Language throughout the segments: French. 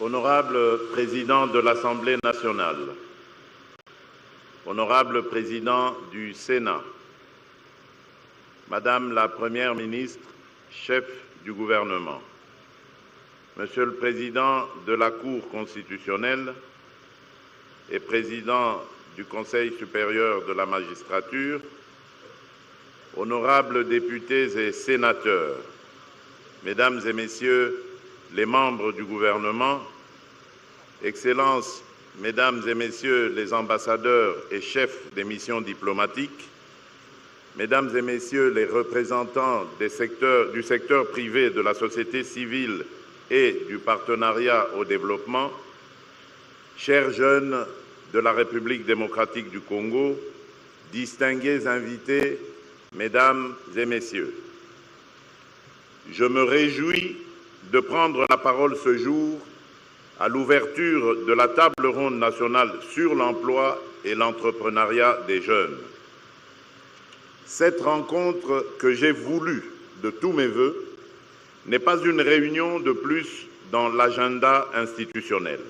Honorable Président de l'Assemblée nationale, Honorable Président du Sénat, Madame la Première ministre, chef du gouvernement, Monsieur le Président de la Cour constitutionnelle et Président du Conseil supérieur de la magistrature, honorables députés et sénateurs, Mesdames et Messieurs les membres du gouvernement, Excellences, Mesdames et Messieurs les ambassadeurs et chefs des missions diplomatiques, Mesdames et Messieurs les représentants du secteur privé, de la société civile et du partenariat au développement, chers jeunes de la République démocratique du Congo, distingués invités, Mesdames et Messieurs, je me réjouis de prendre la parole ce jour à l'ouverture de la table ronde nationale sur l'emploi et l'entrepreneuriat des jeunes. Cette rencontre que j'ai voulu de tous mes voeux n'est pas une réunion de plus dans l'agenda institutionnel.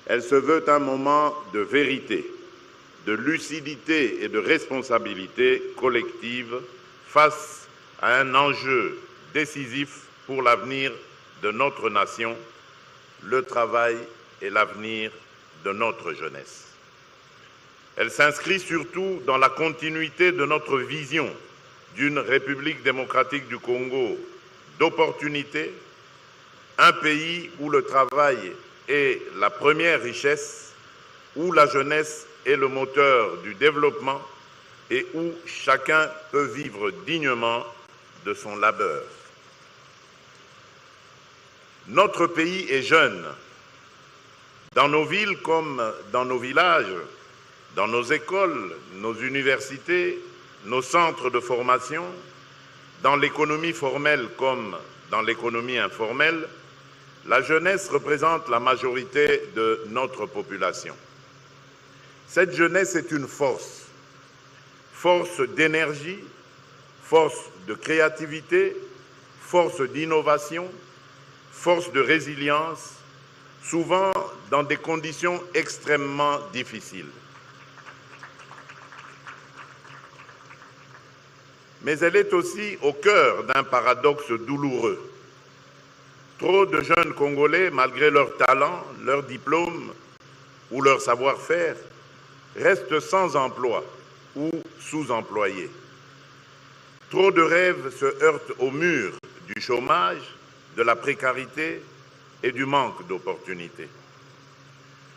Elle se veut un moment de vérité, de lucidité et de responsabilité collective face à un enjeu décisif pour l'avenir de notre nation, le travail et l'avenir de notre jeunesse. Elle s'inscrit surtout dans la continuité de notre vision d'une République démocratique du Congo d'opportunités, un pays où le travail est la première richesse, où la jeunesse est le moteur du développement et où chacun peut vivre dignement de son labeur. Notre pays est jeune. Dans nos villes comme dans nos villages, dans nos écoles, nos universités, nos centres de formation, dans l'économie formelle comme dans l'économie informelle, la jeunesse représente la majorité de notre population. Cette jeunesse est une force, force d'énergie, force de créativité, force d'innovation, force de résilience, souvent dans des conditions extrêmement difficiles. Mais elle est aussi au cœur d'un paradoxe douloureux. Trop de jeunes Congolais, malgré leur talent, leur diplôme ou leur savoir-faire, restent sans emploi ou sous-employés. Trop de rêves se heurtent au mur du chômage, de la précarité et du manque d'opportunités.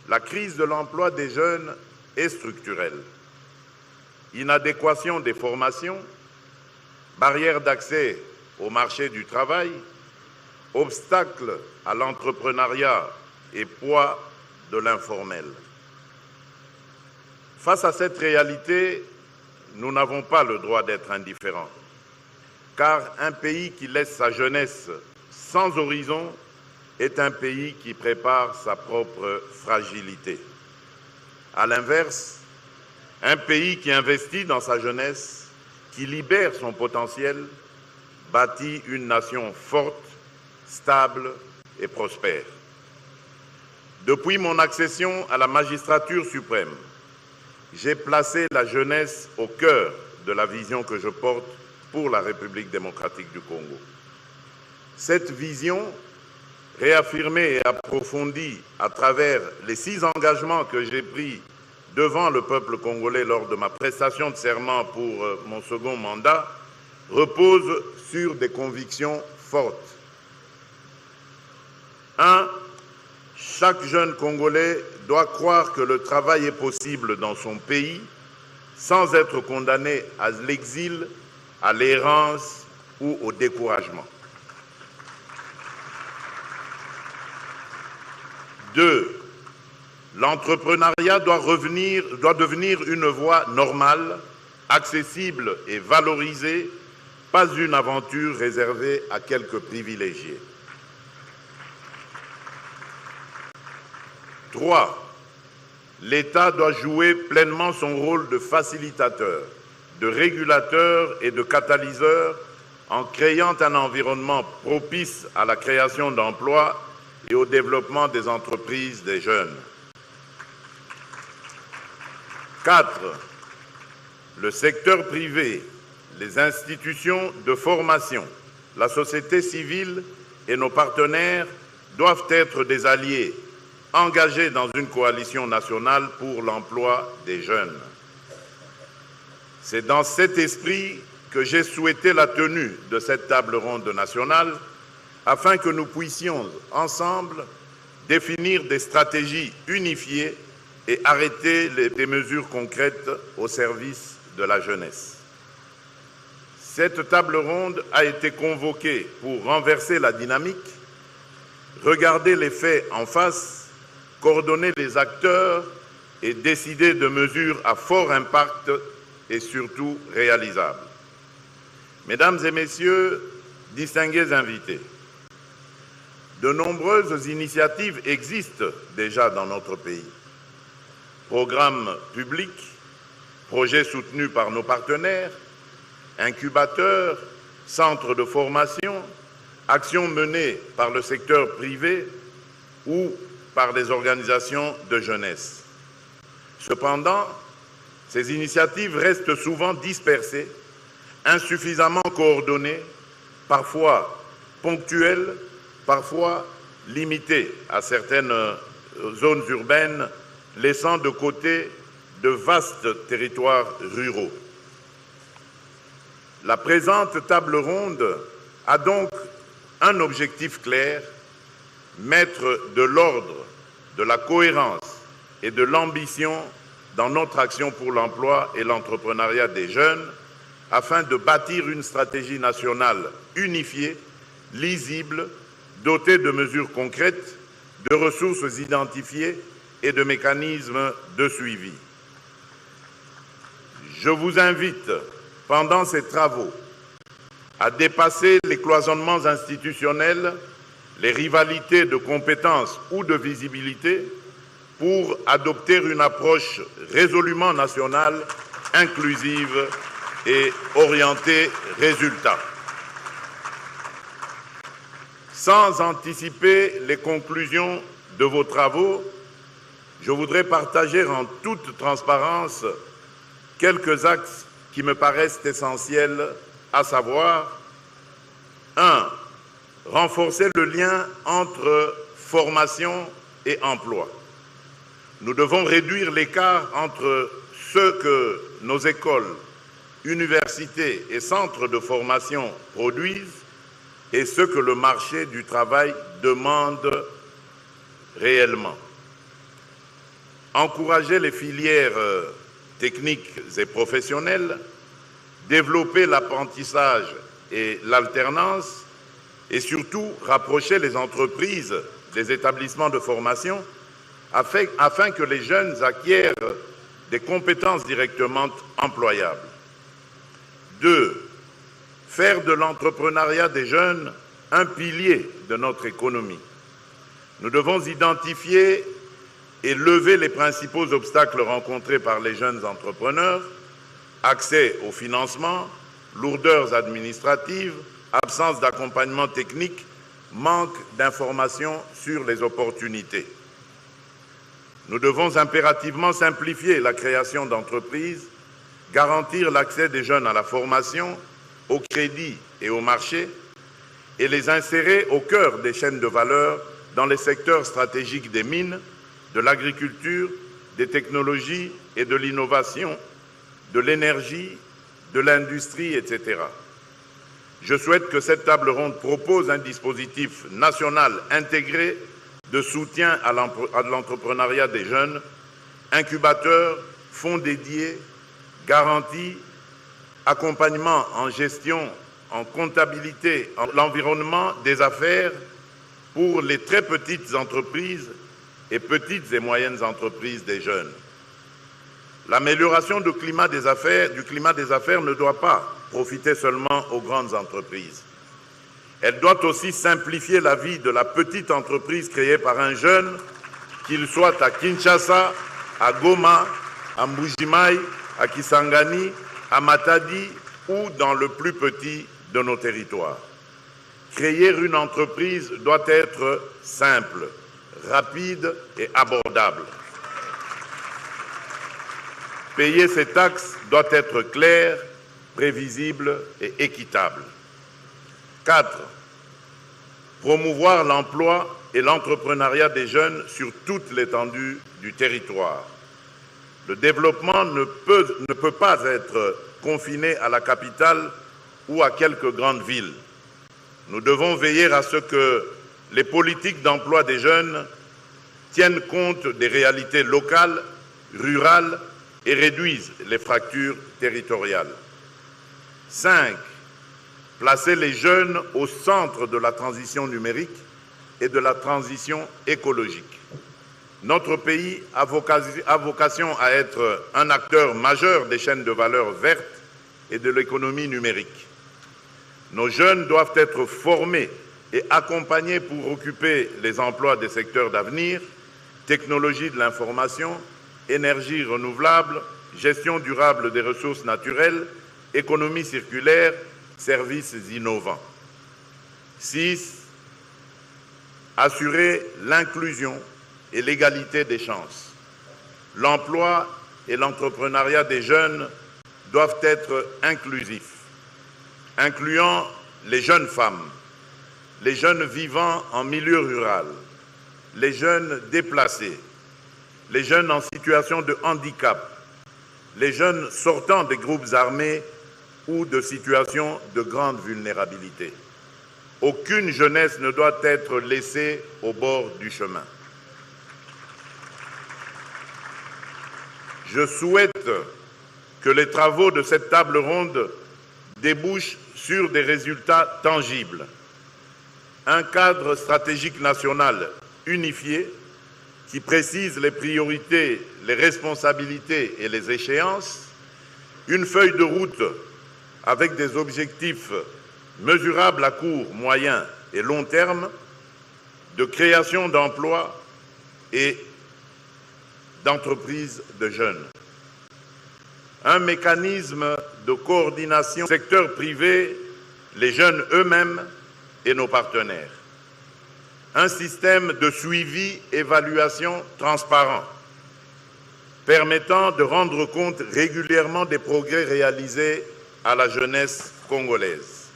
La crise de l'emploi des jeunes est structurelle. Inadéquation des formations, barrières d'accès au marché du travail, obstacles à l'entrepreneuriat et poids de l'informel. Face à cette réalité, nous n'avons pas le droit d'être indifférents, car un pays qui laisse sa jeunesse sans horizon est un pays qui prépare sa propre fragilité. À l'inverse, un pays qui investit dans sa jeunesse, qui libère son potentiel, bâtit une nation forte, stable et prospère. Depuis mon accession à la magistrature suprême, j'ai placé la jeunesse au cœur de la vision que je porte pour la République démocratique du Congo. Cette vision, réaffirmée et approfondie à travers les 6 engagements que j'ai pris devant le peuple congolais lors de ma prestation de serment pour mon second mandat, repose sur des convictions fortes. 1. Chaque jeune Congolais doit croire que le travail est possible dans son pays sans être condamné à l'exil, à l'errance ou au découragement. 2. L'entrepreneuriat doit devenir une voie normale, accessible et valorisée, pas une aventure réservée à quelques privilégiés. 3. L'État doit jouer pleinement son rôle de facilitateur, de régulateur et de catalyseur en créant un environnement propice à la création d'emplois et au développement des entreprises des jeunes. 4. Le secteur privé, les institutions de formation, la société civile et nos partenaires doivent être des alliés engagés dans une coalition nationale pour l'emploi des jeunes. C'est dans cet esprit que j'ai souhaité la tenue de cette table ronde nationale afin que nous puissions ensemble définir des stratégies unifiées et arrêter des mesures concrètes au service de la jeunesse. Cette table ronde a été convoquée pour renverser la dynamique, regarder les faits en face, coordonner les acteurs et décider de mesures à fort impact et surtout réalisables. Mesdames et messieurs, distingués invités, de nombreuses initiatives existent déjà dans notre pays. Programmes publics, projets soutenus par nos partenaires, incubateurs, centres de formation, actions menées par le secteur privé ou par des organisations de jeunesse. Cependant, ces initiatives restent souvent dispersées, insuffisamment coordonnées, parfois ponctuelles, parfois limitées à certaines zones urbaines, laissant de côté de vastes territoires ruraux. La présente table ronde a donc un objectif clair, mettre de l'ordre, de la cohérence et de l'ambition dans notre action pour l'emploi et l'entrepreneuriat des jeunes, afin de bâtir une stratégie nationale unifiée, lisible, dotée de mesures concrètes, de ressources identifiées et de mécanismes de suivi. Je vous invite, pendant ces travaux, à dépasser les cloisonnements institutionnels, les rivalités de compétences ou de visibilité pour adopter une approche résolument nationale, inclusive et orientée résultat. Sans anticiper les conclusions de vos travaux, je voudrais partager en toute transparence quelques axes qui me paraissent essentiels, à savoir 1. Renforcer le lien entre formation et emploi. Nous devons réduire l'écart entre ce que nos écoles, universités et centres de formation produisent et ce que le marché du travail demande réellement. Encourager les filières techniques et professionnelles, développer l'apprentissage et l'alternance et surtout rapprocher les entreprises des établissements de formation afin que les jeunes acquièrent des compétences directement employables. 2. Faire de l'entrepreneuriat des jeunes un pilier de notre économie. Nous devons identifier et lever les principaux obstacles rencontrés par les jeunes entrepreneurs: accès au financement, lourdeurs administratives, absence d'accompagnement technique, manque d'informations sur les opportunités. Nous devons impérativement simplifier la création d'entreprises, garantir l'accès des jeunes à la formation, au crédit et au marché, et les insérer au cœur des chaînes de valeur dans les secteurs stratégiques des mines, de l'agriculture, des technologies et de l'innovation, de l'énergie, de l'industrie, etc. Je souhaite que cette table ronde propose un dispositif national intégré de soutien à l'entrepreneuriat des jeunes, incubateurs, fonds dédiés, garanties, accompagnement en gestion, en comptabilité, en l'environnement des affaires pour les très petites entreprises et petites et moyennes entreprises des jeunes. L'amélioration du climat des affaires ne doit pas profiter seulement aux grandes entreprises. Elle doit aussi simplifier la vie de la petite entreprise créée par un jeune, qu'il soit à Kinshasa, à Goma, à Mbuji-Mayi, à Kisangani, à Matadi ou dans le plus petit de nos territoires. créer une entreprise doit être simple, rapide et abordable. Payer ses taxes doit être clair, prévisible et équitable. 4. Promouvoir l'emploi et l'entrepreneuriat des jeunes sur toute l'étendue du territoire. Le développement ne peut pas être confiné à la capitale ou à quelques grandes villes. Nous devons veiller à ce que les politiques d'emploi des jeunes tiennent compte des réalités locales, rurales et réduisent les fractures territoriales. 5. Placer les jeunes au centre de la transition numérique et de la transition écologique. Notre pays a vocation à être un acteur majeur des chaînes de valeur vertes et de l'économie numérique. Nos jeunes doivent être formés et accompagnés pour occuper les emplois des secteurs d'avenir, technologie de l'information, énergie renouvelable, gestion durable des ressources naturelles, économie circulaire, services innovants. 6. Assurer l'inclusion et l'égalité des chances. L'emploi et l'entrepreneuriat des jeunes doivent être inclusifs, incluant les jeunes femmes, les jeunes vivant en milieu rural, les jeunes déplacés, les jeunes en situation de handicap, les jeunes sortant des groupes armés ou de situations de grande vulnérabilité. Aucune jeunesse ne doit être laissée au bord du chemin. Je souhaite que les travaux de cette table ronde débouchent sur des résultats tangibles. Un cadre stratégique national unifié qui précise les priorités, les responsabilités et les échéances, une feuille de route avec des objectifs mesurables à court, moyen et long terme, de création d'emplois et d'entreprises de jeunes. Un mécanisme de coordination secteur privé, les jeunes eux-mêmes et nos partenaires. Un système de suivi, évaluation transparent, permettant de rendre compte régulièrement des progrès réalisés à la jeunesse congolaise.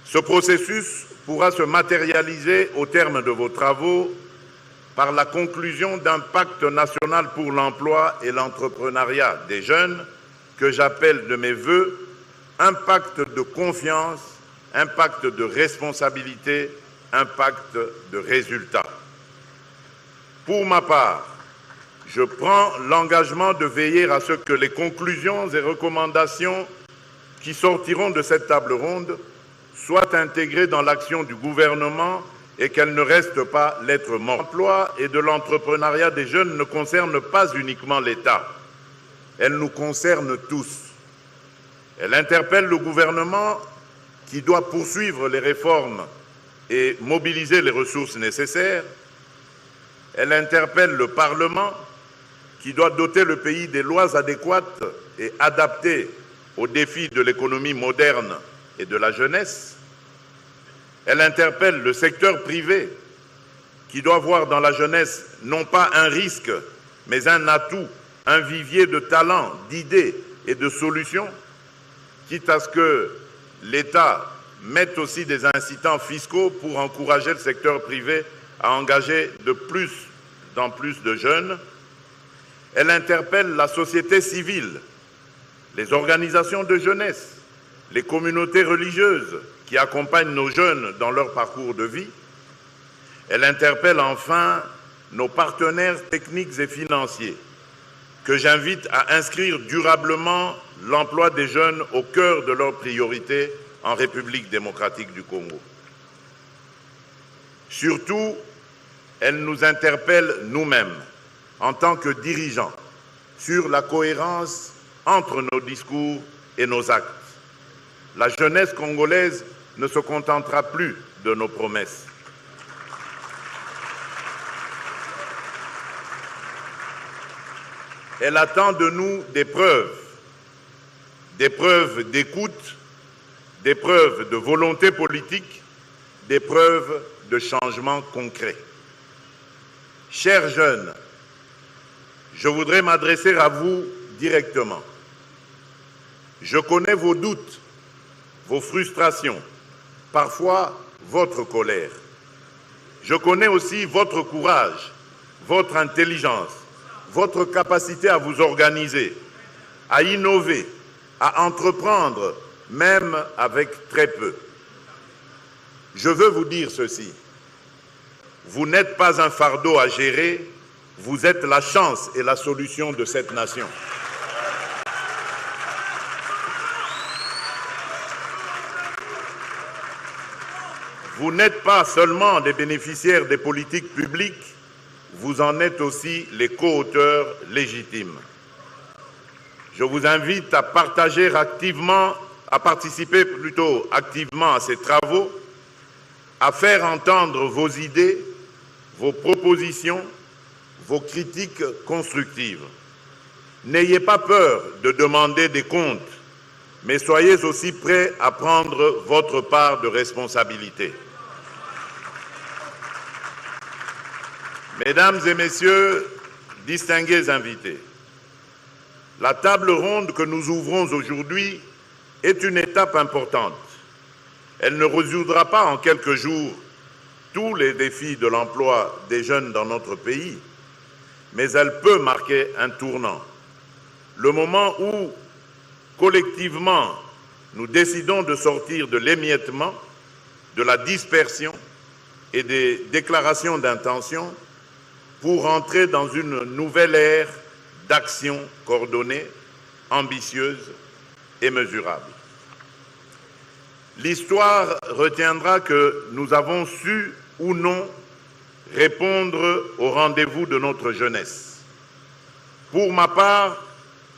Ce processus pourra se matérialiser au terme de vos travaux par la conclusion d'un pacte national pour l'emploi et l'entrepreneuriat des jeunes que j'appelle de mes vœux un pacte de confiance, un pacte de responsabilité, un pacte de résultats. Pour ma part, je prends l'engagement de veiller à ce que les conclusions et recommandations qui sortiront de cette table ronde soient intégrées dans l'action du gouvernement et qu'elles ne restent pas lettre morte. L'emploi et de l'entrepreneuriat des jeunes ne concernent pas uniquement l'État, elles nous concernent tous. Elle interpelle le gouvernement qui doit poursuivre les réformes et mobiliser les ressources nécessaires. Elle interpelle le Parlement qui doit doter le pays des lois adéquates et adaptées aux défis de l'économie moderne et de la jeunesse. Elle interpelle le secteur privé qui doit voir dans la jeunesse non pas un risque, mais un atout, un vivier de talents, d'idées et de solutions, quitte à ce que l'État mette aussi des incitants fiscaux pour encourager le secteur privé à engager de plus en plus de jeunes. Elle interpelle la société civile, les organisations de jeunesse, les communautés religieuses qui accompagnent nos jeunes dans leur parcours de vie. Elle interpelle enfin nos partenaires techniques et financiers, que j'invite à inscrire durablement l'emploi des jeunes au cœur de leurs priorités en République démocratique du Congo. Surtout, elle nous interpelle nous-mêmes, en tant que dirigeants, sur la cohérence entre nos discours et nos actes. La jeunesse congolaise ne se contentera plus de nos promesses. Elle attend de nous des preuves d'écoute, des preuves de volonté politique, des preuves de changement concret. Chers jeunes, je voudrais m'adresser à vous directement. Je connais vos doutes, vos frustrations, parfois votre colère. Je connais aussi votre courage, votre intelligence, votre capacité à vous organiser, à innover, à entreprendre, même avec très peu. Je veux vous dire ceci. Vous n'êtes pas un fardeau à gérer, vous êtes la chance et la solution de cette nation. Vous n'êtes pas seulement des bénéficiaires des politiques publiques, vous en êtes aussi les co-auteurs légitimes. Je vous invite à participer activement à ces travaux, à faire entendre vos idées, vos propositions, vos critiques constructives. N'ayez pas peur de demander des comptes, mais soyez aussi prêts à prendre votre part de responsabilité. Mesdames et messieurs, distingués invités, la table ronde que nous ouvrons aujourd'hui est une étape importante. Elle ne résoudra pas en quelques jours tous les défis de l'emploi des jeunes dans notre pays, mais elle peut marquer un tournant. Le moment où, collectivement, nous décidons de sortir de l'émiettement, de la dispersion et des déclarations d'intention pour entrer dans une nouvelle ère d'action coordonnée, ambitieuse et mesurable. L'histoire retiendra que nous avons su ou non répondre au rendez-vous de notre jeunesse. Pour ma part,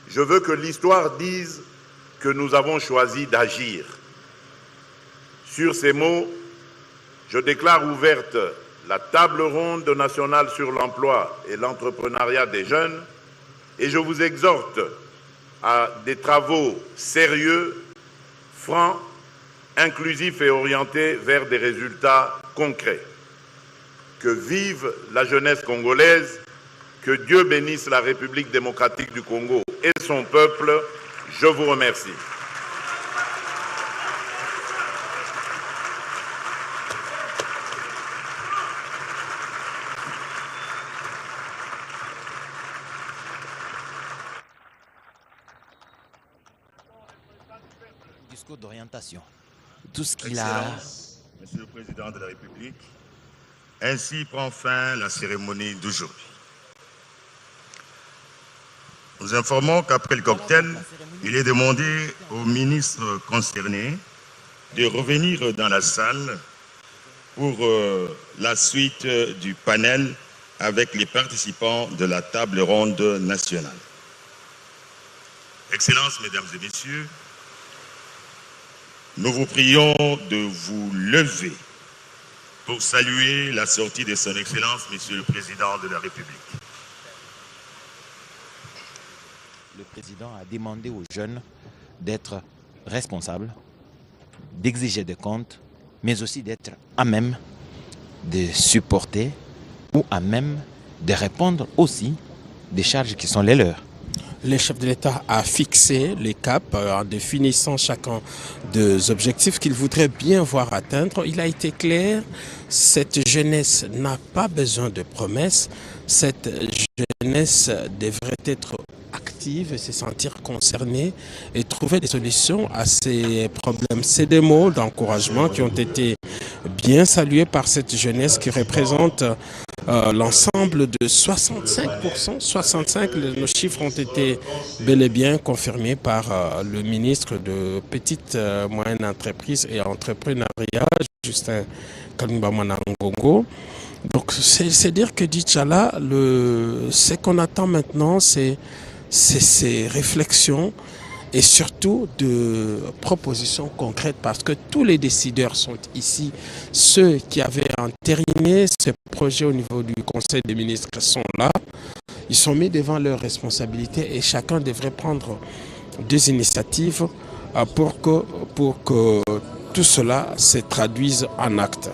je veux que l'histoire dise que nous avons choisi d'agir. Sur ces mots, je déclare ouverte la table ronde nationale sur l'emploi et l'entrepreneuriat des jeunes et je vous exhorte à des travaux sérieux, francs, inclusifs et orientés vers des résultats concrets. Que vive la jeunesse congolaise, que Dieu bénisse la République démocratique du Congo et son peuple. Je vous remercie. Discours d'orientation. Tout ce qu'il a... Monsieur le Président de la République, ainsi prend fin la cérémonie d'aujourd'hui. Nous informons qu'après le cocktail, il est demandé aux ministres concernés de revenir dans la salle pour la suite du panel avec les participants de la table ronde nationale. Excellences, Mesdames et Messieurs, nous vous prions de vous lever pour saluer la sortie de son Excellence, Monsieur le Président de la République. Le Président a demandé aux jeunes d'être responsables, d'exiger des comptes, mais aussi d'être à même de supporter ou à même de répondre aussi des charges qui sont les leurs. Le chef de l'État a fixé les caps en définissant chacun des objectifs qu'il voudrait bien voir atteindre. Il a été clair, cette jeunesse n'a pas besoin de promesses. Cette jeunesse devrait être active et se sentir concernée et trouver des solutions à ces problèmes. C'est des mots d'encouragement qui ont été bien salués par cette jeunesse qui représente l'ensemble de 65%. 65%, nos chiffres ont été bel et bien confirmés par le ministre de Petites Moyennes Entreprises et Entrepreneuriat, Justin Kalumba Mwanangongo. Donc c'est dire que d'Inch'Allah, ce qu'on attend maintenant, c'est ces réflexions et surtout de propositions concrètes parce que tous les décideurs sont ici. Ceux qui avaient entériné ce projet au niveau du Conseil des ministres sont là. Ils sont mis devant leurs responsabilités et chacun devrait prendre des initiatives pour que tout cela se traduise en actes.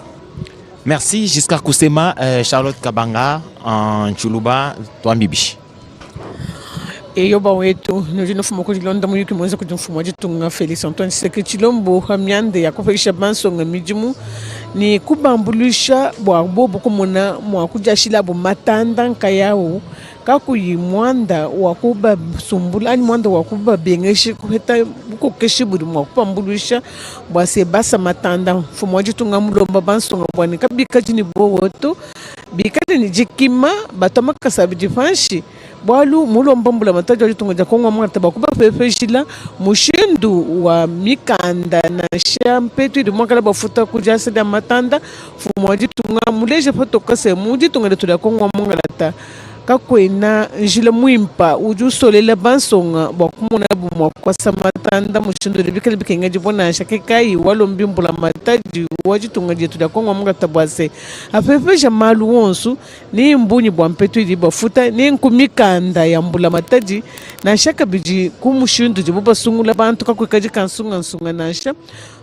Merci Giscard Kousema, Charlotte Kabanga en Chuluba, toi Mibi. Eyoba wetu nojino fumo ko London mu yuki mwenza kujun fumo jitunga Felix Antoine Sekechilombo hamyande yakofisha bansonga mijimu ni kubambulisha bwa bobo kumuna mwa kujashila bo matanda nkayao kakuyi mwanda wakuba sumbula ani mwanda wakuba bengeshi kuheta buko keshi buri mwa kupambulisha bwa sebasa matanda fumo jitunga mulomba bansonga bwani kabika jini bo woto bikade ni jikima batama kasabi difanshi bwalu mulomba mbula mataji walitunga jakongwa mwata bakuba pefeshila mushindu wa mikanda na shampetu ili mwakala bafuta kujasa da matanda fumwaji tunga muleje pato kase muji tunga de tulakongwa mwangalata kakwena njila mwimpa uju solela bansonga bakumuna bumwa kwa samatanda mushindu libikali bikenga jibona shakekai walombi mbula mataji waji tunga je tulakongwa mwangalata bwase afefesha malu wonsu ni mbunyi bwa mpetu ili bafuta ni nkumikanda ya mbula mataji na shaka biji kumushindu jibuba sungula bantu kakwekaji kansunga nsunga nasha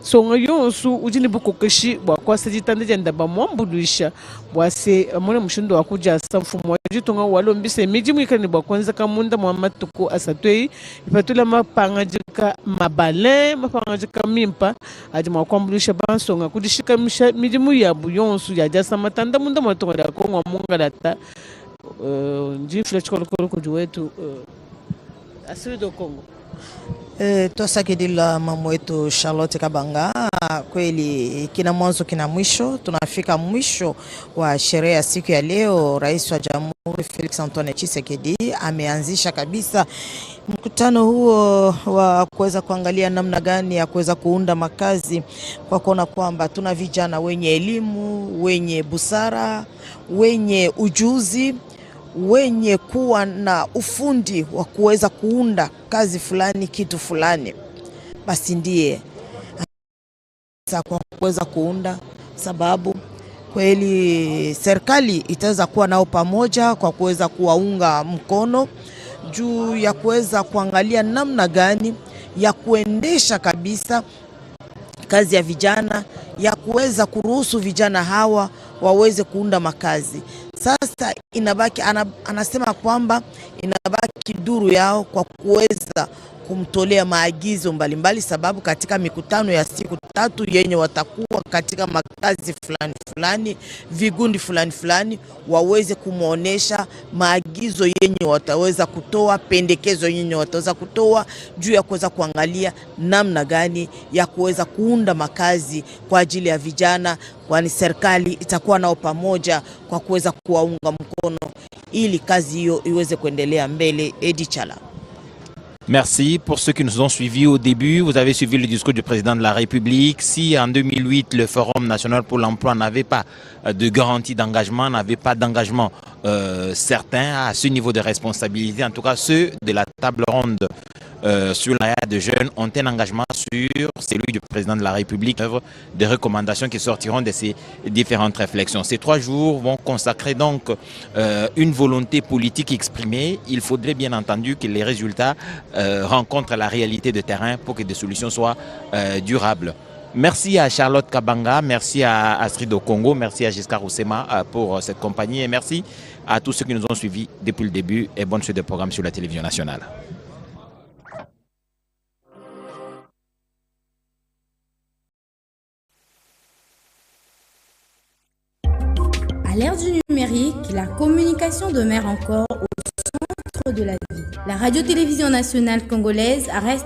songa yonsu ujini buko keshi bwa kwa sejitande jenda ba mwambulisha bwase mwana mushindu wakuja samfumu wajitunga walombise miji mwikani bwa kwanza kamunda mwamatuku asatwei ipatula mapangajika mabale mapangajika mimpa aji mwakwambulisha bansonga kudishika miji muyabu yonsu ya jasa matanda munda mwatunga da kongwa mungalata njifila chikolokolo kujuwetu asiri do Kongo. Twasakidila mama wetu Charlotte Kabanga, kweli kina mwanzo kina mwisho. Tunafika mwisho wa sherehe ya siku ya leo. Rais wa Jamhuri Felix Antoine Tshisekedi ameanzisha kabisa mkutano huo wa kuweza kuangalia namna gani ya kuweza kuunda makazi, kwa kuona kwamba tuna vijana wenye elimu, wenye busara, wenye ujuzi, wenye kuwa na ufundi wa kuweza kuunda kazi fulani, kitu fulani, basi ndiye kwa kuweza kuunda, sababu kweli serikali itaweza kuwa nao pamoja kwa kuweza kuwaunga mkono juu ya kuweza kuangalia namna gani ya kuendesha kabisa kazi ya vijana, ya kuweza kuruhusu vijana hawa waweze kuunda makazi. Sasa inabaki anasema kwamba inabaki duru yao kwa kuweza kumtolea maagizo mbalimbali, sababu katika mikutano ya siku 3 yenye watakuwa katika makazi fulani fulani, vigundi fulani fulani, waweze kumuonesha maagizo yenye wataweza kutoa, pendekezo yenye wataweza kutoa juu ya kuweza kuangalia namna gani ya kuweza kuunda makazi kwa ajili ya vijana, kwani serikali itakuwa nao pamoja kwa kuweza kuwaunga mkono ili kazi hiyo iweze kuendelea mbele. Edi Chala. Merci pour ceux qui nous ont suivis au début. Vous avez suivi le discours du président de la République. Si en 2008, le Forum national pour l'emploi n'avait pas de garantie d'engagement, n'avait pas d'engagement certain à ce niveau de responsabilité, en tout cas ceux de la table ronde sur la de jeunes ont un engagement sur celui du président de la République, des recommandations qui sortiront de ces différentes réflexions. Ces 3 jours vont consacrer donc une volonté politique exprimée. Il faudrait bien entendu que les résultats rencontrent la réalité de terrain pour que des solutions soient durables. Merci à Charlotte Kabanga, merci à Astrid au Congo, merci à Giscard Kousema pour cette compagnie et merci à tous ceux qui nous ont suivis depuis le début et bonne suite de programme sur la télévision nationale. À l'ère du numérique, la communication demeure encore au centre de la vie. La radio-télévision nationale congolaise reste